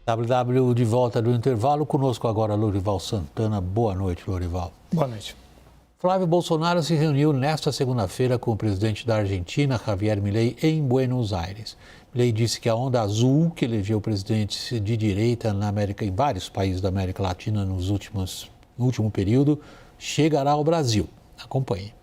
WW de volta do intervalo, conosco agora Lorival Santana. Boa noite, Lorival. Boa noite. Flávio Bolsonaro se reuniu nesta segunda-feira com o presidente da Argentina, Javier Milei, em Buenos Aires. Milei disse que a onda azul que elegeu presidentes de direita na América, em vários países da América Latina no último período, chegará ao Brasil. Acompanhe.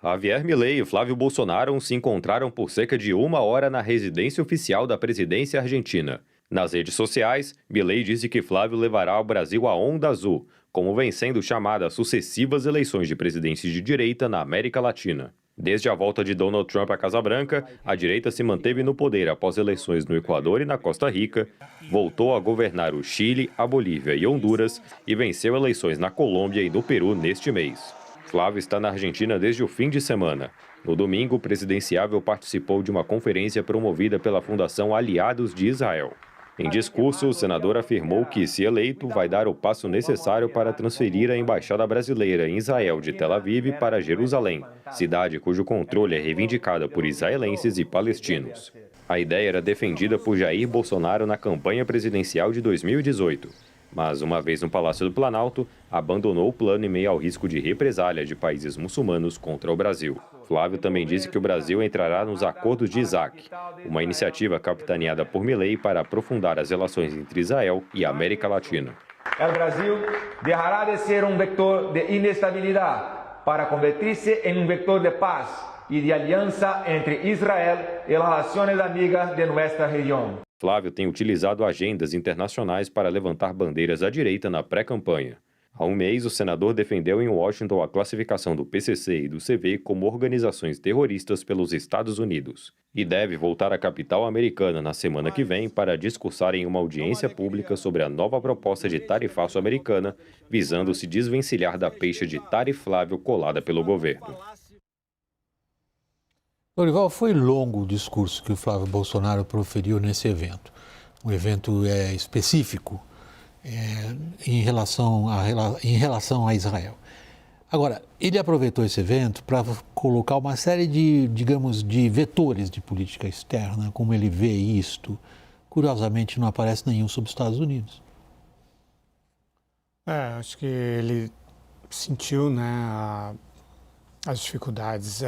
Javier Milei e Flávio Bolsonaro se encontraram por cerca de 1 hora na residência oficial da presidência argentina. Nas redes sociais, Milei disse que Flávio levará ao Brasil a onda azul, como vem sendo chamada as sucessivas eleições de presidentes de direita na América Latina. Desde a volta de Donald Trump à Casa Branca, a direita se manteve no poder após eleições no Equador e na Costa Rica, voltou a governar o Chile, a Bolívia e Honduras e venceu eleições na Colômbia e no Peru neste mês. Flávio está na Argentina desde o fim de semana. No domingo, o presidenciável participou de uma conferência promovida pela Fundação Aliados de Israel. Em discurso, o senador afirmou que, se eleito, vai dar o passo necessário para transferir a embaixada brasileira em Israel de Tel Aviv para Jerusalém, cidade cujo controle é reivindicado por israelenses e palestinos. A ideia era defendida por Jair Bolsonaro na campanha presidencial de 2018. Mas, uma vez no Palácio do Planalto, abandonou o plano em meio ao risco de represália de países muçulmanos contra o Brasil. Flávio também disse que o Brasil entrará nos Acordos de Isaac, uma iniciativa capitaneada por Milei para aprofundar as relações entre Israel e a América Latina. O Brasil deixará de ser um vector de inestabilidade para convertir-se em um vector de paz e de aliança entre Israel e as nações amigas de nossa região. Flávio tem utilizado agendas internacionais para levantar bandeiras à direita na pré-campanha. Há um mês, o senador defendeu em Washington a classificação do PCC e do CV como organizações terroristas pelos Estados Unidos. E deve voltar à capital americana na semana que vem para discursar em uma audiência pública sobre a nova proposta de tarifaço americana, visando se desvencilhar da peixe de tariflável colada pelo governo. Lorival, foi longo o discurso que o Flávio Bolsonaro proferiu nesse evento. Um evento específico em relação a Israel. Agora, ele aproveitou esse evento para colocar uma série de vetores de política externa, como ele vê isto. Curiosamente, não aparece nenhum sobre os Estados Unidos. Acho que ele sentiu, as dificuldades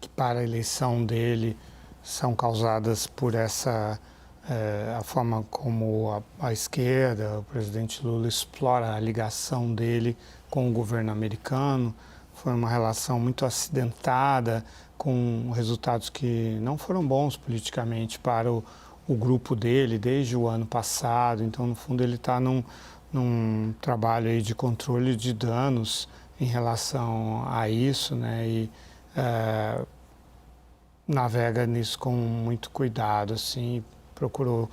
que para a eleição dele são causadas por a forma como a esquerda, o presidente Lula explora a ligação dele com o governo americano. Foi uma relação muito acidentada, com resultados que não foram bons politicamente para o grupo dele desde o ano passado. Então, no fundo, ele está num trabalho aí de controle de danos em relação a isso, e navega nisso com muito cuidado, assim, procurou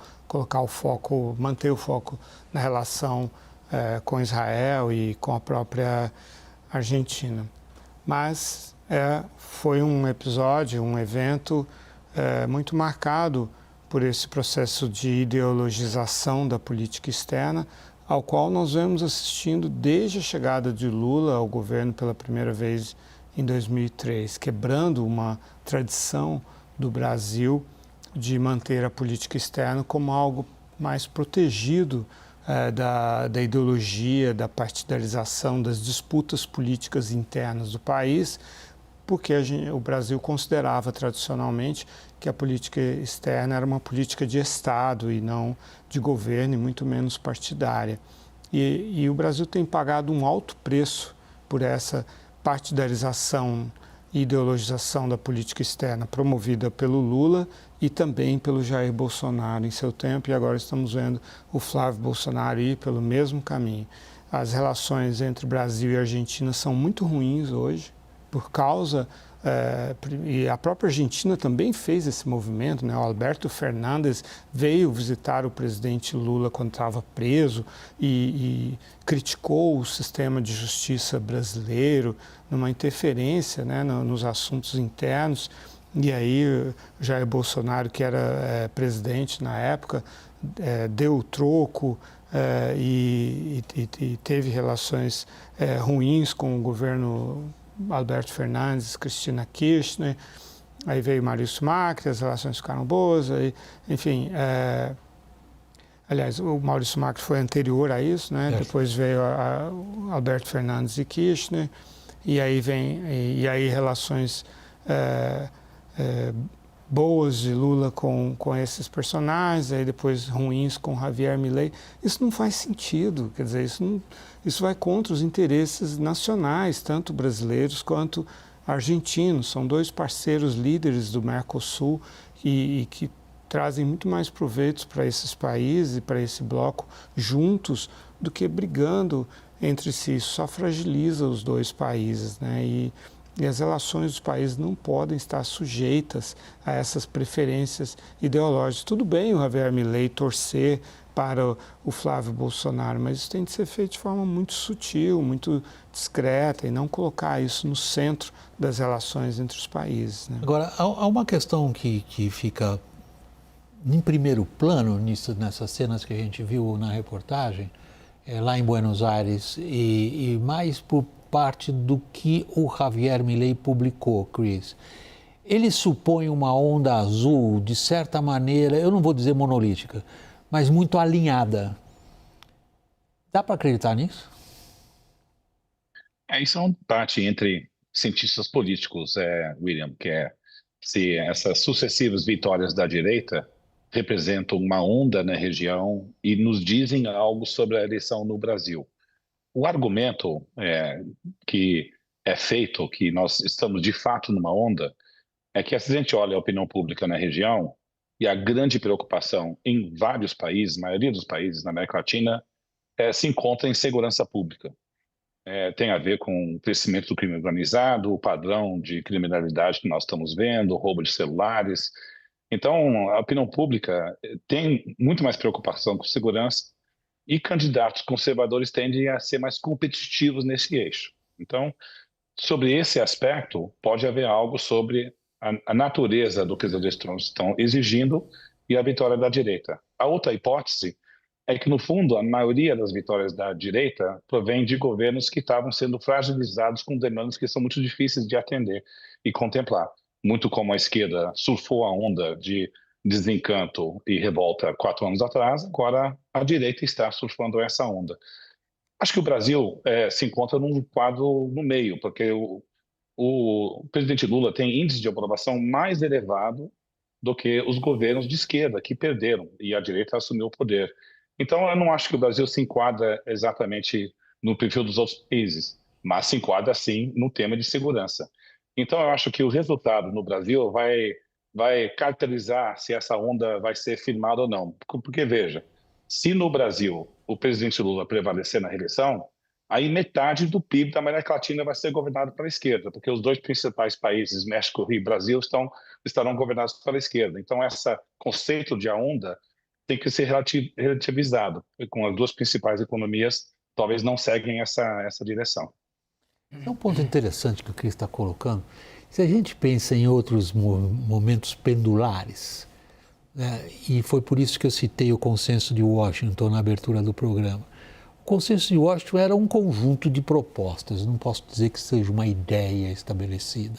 manter o foco na relação com Israel e com a própria Argentina. Mas foi um episódio, um evento muito marcado por esse processo de ideologização da política externa, ao qual nós vemos assistindo desde a chegada de Lula ao governo pela primeira vez em 2003, quebrando uma tradição do Brasil de manter a política externa como algo mais protegido da ideologia, da partidarização, das disputas políticas internas do país, porque o Brasil considerava tradicionalmente que a política externa era uma política de Estado e não de governo, e muito menos partidária. E o Brasil tem pagado um alto preço por essa partidarização e ideologização da política externa promovida pelo Lula e também pelo Jair Bolsonaro em seu tempo, e agora estamos vendo o Flávio Bolsonaro ir pelo mesmo caminho. As relações entre Brasil e Argentina são muito ruins hoje, por causa, e a própria Argentina também fez esse movimento, O Alberto Fernandes veio visitar o presidente Lula quando estava preso e criticou o sistema de justiça brasileiro, numa interferência nos assuntos internos. E aí Jair Bolsonaro, que era presidente na época, deu o troco e teve relações ruins com o governo Alberto Fernandes, Cristina Kirchner, aí veio Maurício Macri, as relações ficaram boas, enfim, Aliás, o Maurício Macri foi anterior a isso, né? Depois veio Alberto Fernandes e Kirchner, e aí relações boas de Lula com esses personagens, aí depois ruins com Javier Milei. Isso não faz sentido, quer dizer, isso vai contra os interesses nacionais, tanto brasileiros quanto argentinos. São dois parceiros líderes do Mercosul e que trazem muito mais proveitos para esses países e para esse bloco juntos do que brigando entre si. Isso só fragiliza os dois países, né? E as relações dos países não podem estar sujeitas a essas preferências ideológicas. Tudo bem o Javier Milei torcer para o Flávio Bolsonaro, mas isso tem de ser feito de forma muito sutil, muito discreta, e não colocar isso no centro das relações entre os países, né? Agora, há uma questão que fica em primeiro plano nessas cenas que a gente viu na reportagem, lá em Buenos Aires, e mais por parte do que o Javier Milei publicou, Cris. Ele supõe uma onda azul, de certa maneira, eu não vou dizer monolítica, mas muito alinhada. Dá para acreditar nisso? Isso é um debate entre cientistas políticos, William, que se essas sucessivas vitórias da direita representam uma onda na região e nos dizem algo sobre a eleição no Brasil. O argumento que é feito, que nós estamos de fato numa onda, é que se a gente olha a opinião pública na região, e a grande preocupação em vários países, maioria dos países na América Latina, se encontra em segurança pública. Tem a ver com o crescimento do crime organizado, o padrão de criminalidade que nós estamos vendo, o roubo de celulares. Então, a opinião pública tem muito mais preocupação com segurança e candidatos conservadores tendem a ser mais competitivos nesse eixo. Então, sobre esse aspecto, pode haver algo sobre a natureza do que os eleitores estão exigindo e a vitória da direita. A outra hipótese é que, no fundo, a maioria das vitórias da direita provém de governos que estavam sendo fragilizados com demandas que são muito difíceis de atender e contemplar. Muito como a esquerda surfou a onda de desencanto e revolta 4 anos atrás, agora a direita está surfando essa onda. Acho que o Brasil se encontra num quadro no meio, porque o presidente Lula tem índice de aprovação mais elevado do que os governos de esquerda, que perderam, e a direita assumiu o poder. Então, eu não acho que o Brasil se enquadra exatamente no perfil dos outros países, mas se enquadra, sim, no tema de segurança. Então, eu acho que o resultado no Brasil vai caracterizar se essa onda vai ser firmada ou não. Porque, veja, se no Brasil o presidente Lula prevalecer na reeleição, aí metade do PIB da América Latina vai ser governado pela esquerda, porque os dois principais países, México e Brasil, estarão governados pela esquerda. Então, esse conceito de a onda tem que ser relativizado, com as duas principais economias talvez não seguem essa direção. É um ponto interessante que o Cris está colocando. Se a gente pensa em outros momentos pendulares, né, e foi por isso que eu citei o Consenso de Washington na abertura do programa. O Consenso de Washington era um conjunto de propostas, não posso dizer que seja uma ideia estabelecida.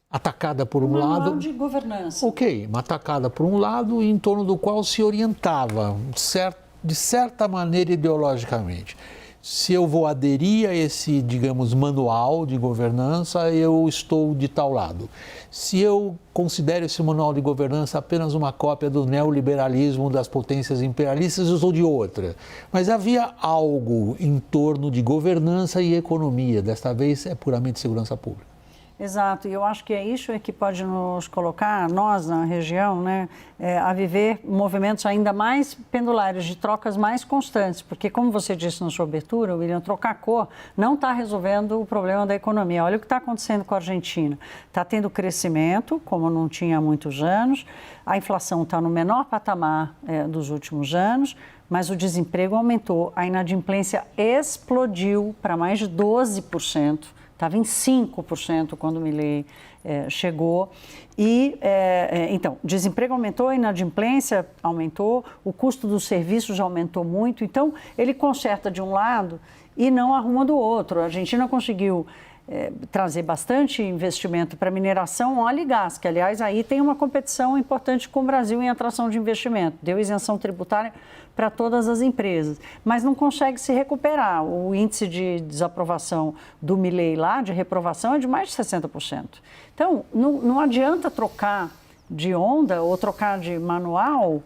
Atacada por um lado... de governança. Ok, uma atacada por um lado em torno do qual se orientava, de certa maneira ideologicamente. Se eu vou aderir a esse, digamos, manual de governança, eu estou de tal lado. Se eu considero esse manual de governança apenas uma cópia do neoliberalismo das potências imperialistas, eu sou de outra. Mas havia algo em torno de governança e economia. Desta vez é puramente segurança pública. Exato, e eu acho que é isso que pode nos colocar, nós na região, né, a viver movimentos ainda mais pendulares, de trocas mais constantes, porque como você disse na sua abertura, William, trocar cor não está resolvendo o problema da economia. Olha o que está acontecendo com a Argentina. Está tendo crescimento, como não tinha há muitos anos, a inflação está no menor patamar dos últimos anos, mas o desemprego aumentou, a inadimplência explodiu para mais de 12%. Estava em 5% quando o Milei chegou. E, então, o desemprego aumentou, a inadimplência aumentou, o custo dos serviços já aumentou muito. Então, ele conserta de um lado e não arruma do outro. A Argentina conseguiu trazer bastante investimento para mineração, óleo e gás, que, aliás, aí tem uma competição importante com o Brasil em atração de investimento. Deu isenção tributária para todas as empresas, mas não consegue se recuperar. O índice de desaprovação do Milei lá, de reprovação, é de mais de 60%. Então, não adianta trocar de onda ou trocar de manual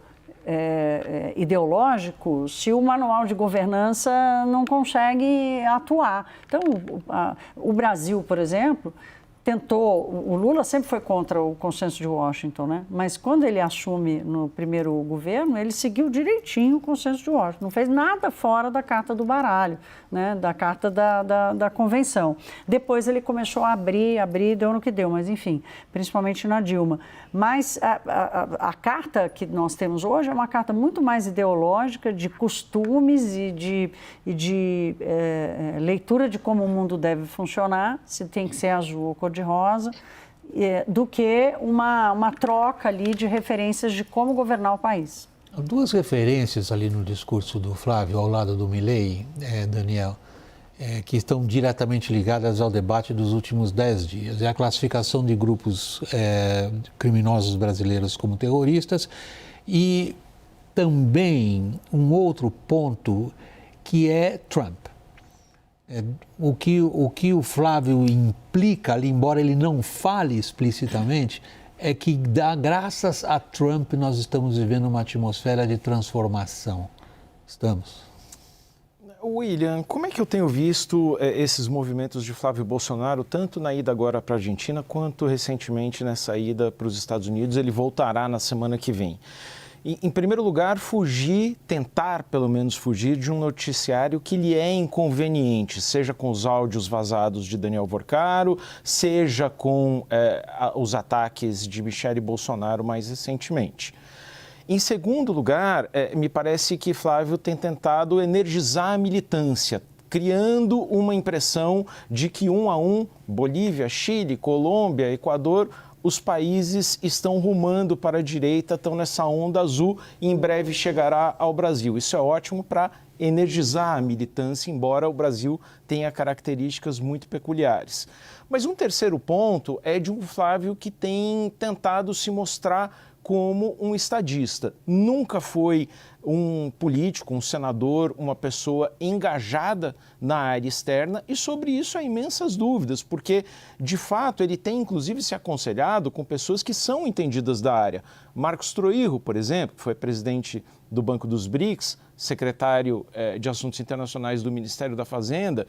ideológico se o manual de governança não consegue atuar. Então, o Brasil, por exemplo, tentou, o Lula sempre foi contra o consenso de Washington, né? Mas quando ele assume no primeiro governo, ele seguiu direitinho o consenso de Washington, não fez nada fora da carta do baralho, né? Da carta da convenção. Depois ele começou a abrir, deu no que deu, mas enfim, principalmente na Dilma. Mas a carta que nós temos hoje é uma carta muito mais ideológica, de costumes e de leitura de como o mundo deve funcionar, se tem que ser azul ou cor-de-rosa, do que uma troca ali de referências de como governar o país. Duas referências ali no discurso do Flávio ao lado do Milei, Daniel, que estão diretamente ligadas ao debate dos últimos 10 dias. É a classificação de grupos criminosos brasileiros como terroristas e também um outro ponto que é Trump. O que o Flávio implica ali, embora ele não fale explicitamente, é que graças a Trump nós estamos vivendo uma atmosfera de transformação. Estamos. William, como é que eu tenho visto esses movimentos de Flávio Bolsonaro, tanto na ida agora para a Argentina, quanto recentemente nessa ida para os Estados Unidos? Ele voltará na semana que vem. Em primeiro lugar, tentar pelo menos fugir de um noticiário que lhe é inconveniente, seja com os áudios vazados de Daniel Vorcaro, seja com os ataques de Michele Bolsonaro mais recentemente. Em segundo lugar, me parece que Flávio tem tentado energizar a militância, criando uma impressão de que 1 a 1, Bolívia, Chile, Colômbia, Equador, os países estão rumando para a direita, estão nessa onda azul e em breve chegará ao Brasil. Isso é ótimo para energizar a militância, embora o Brasil tenha características muito peculiares. Mas um terceiro ponto é de um Flávio que tem tentado se mostrar como um estadista. Nunca foi um político, um senador, uma pessoa engajada na área externa e sobre isso há imensas dúvidas, porque, de fato, ele tem inclusive se aconselhado com pessoas que são entendidas da área. Marcos Troirro, por exemplo, que foi presidente do Banco dos BRICS, secretário de Assuntos Internacionais do Ministério da Fazenda,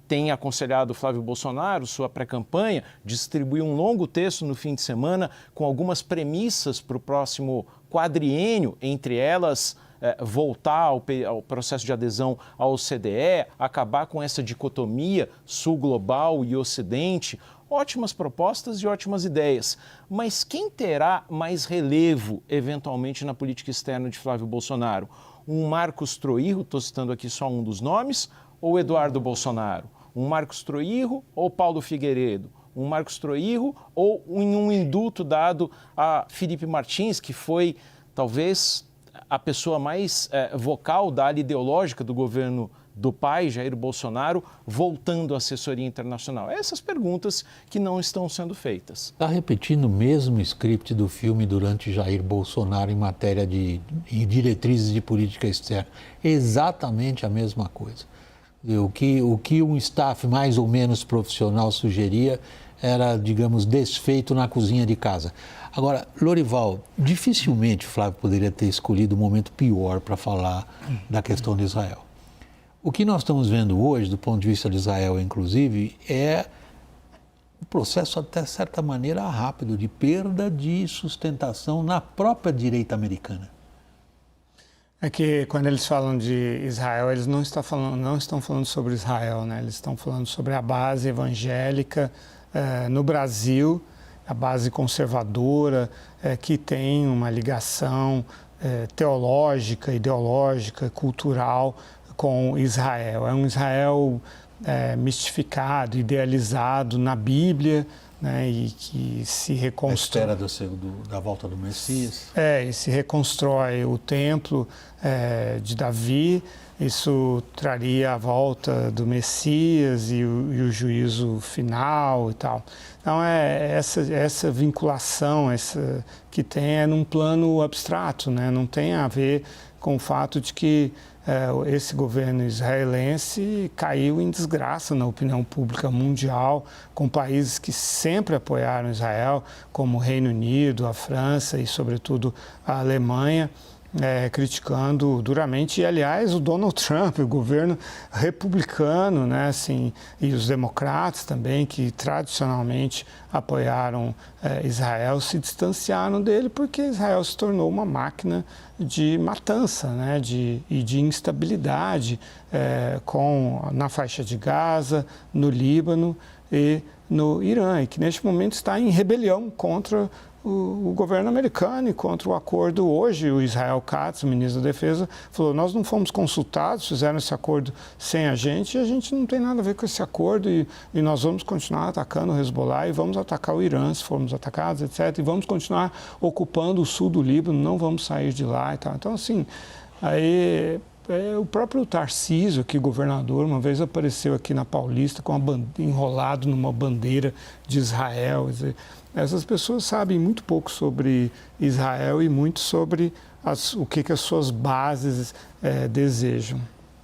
tem aconselhado Flávio Bolsonaro, sua pré-campanha, distribuiu um longo texto no fim de semana com algumas premissas para o próximo quadriênio, entre elas voltar ao processo de adesão ao OCDE, acabar com essa dicotomia sul global e ocidente. Ótimas propostas e ótimas ideias, mas quem terá mais relevo, eventualmente, na política externa de Flávio Bolsonaro? Um Marcos Troirro, estou citando aqui só um dos nomes, ou Eduardo Bolsonaro? Um Marcos Troirro ou Paulo Figueiredo? Um Marcos Troirro ou um indulto dado a Felipe Martins, que foi talvez a pessoa mais vocal da área ideológica do governo do pai, Jair Bolsonaro, voltando à assessoria internacional? Essas perguntas que não estão sendo feitas. Está repetindo o mesmo script do filme durante Jair Bolsonaro em matéria de diretrizes de política externa. Exatamente a mesma coisa. O que um staff mais ou menos profissional sugeria era, digamos, desfeito na cozinha de casa. Agora, Lorival, dificilmente Flávio poderia ter escolhido um momento pior para falar da questão de Israel. O que nós estamos vendo hoje, do ponto de vista de Israel, inclusive, é um processo, até certa maneira, rápido, de perda de sustentação na própria direita americana. É que quando eles falam de Israel, eles não estão falando sobre Israel, né? Eles estão falando sobre a base evangélica no Brasil, a base conservadora, que tem uma ligação teológica, ideológica, cultural com Israel. É um Israel mistificado, idealizado na Bíblia, né, e que se A reconstrói. espera da volta do Messias. E se reconstrói o templo de Davi. Isso traria a volta do Messias e o juízo final e tal. Então, essa vinculação que tem num plano abstrato, né? Não tem a ver com o fato de que esse governo israelense caiu em desgraça na opinião pública mundial, com países que sempre apoiaram Israel, como o Reino Unido, a França e, sobretudo, a Alemanha, criticando duramente, e aliás o Donald Trump, o governo republicano, né, assim, e os democratas também, que tradicionalmente apoiaram Israel, se distanciaram dele porque Israel se tornou uma máquina de matança, né, e de instabilidade na faixa de Gaza, no Líbano e no Irã, e que neste momento está em rebelião contra o governo americano e contra o acordo. Hoje, o Israel Katz, o ministro da Defesa, falou: nós não fomos consultados, fizeram esse acordo sem a gente e a gente não tem nada a ver com esse acordo e nós vamos continuar atacando o Hezbollah e vamos atacar o Irã se formos atacados, etc. E vamos continuar ocupando o sul do Líbano, não vamos sair de lá e tal. Então, assim, aí o próprio Tarcísio, que governador, uma vez apareceu aqui na Paulista enrolado numa bandeira de Israel. Essas pessoas sabem muito pouco sobre Israel e muito sobre o que as suas bases desejam.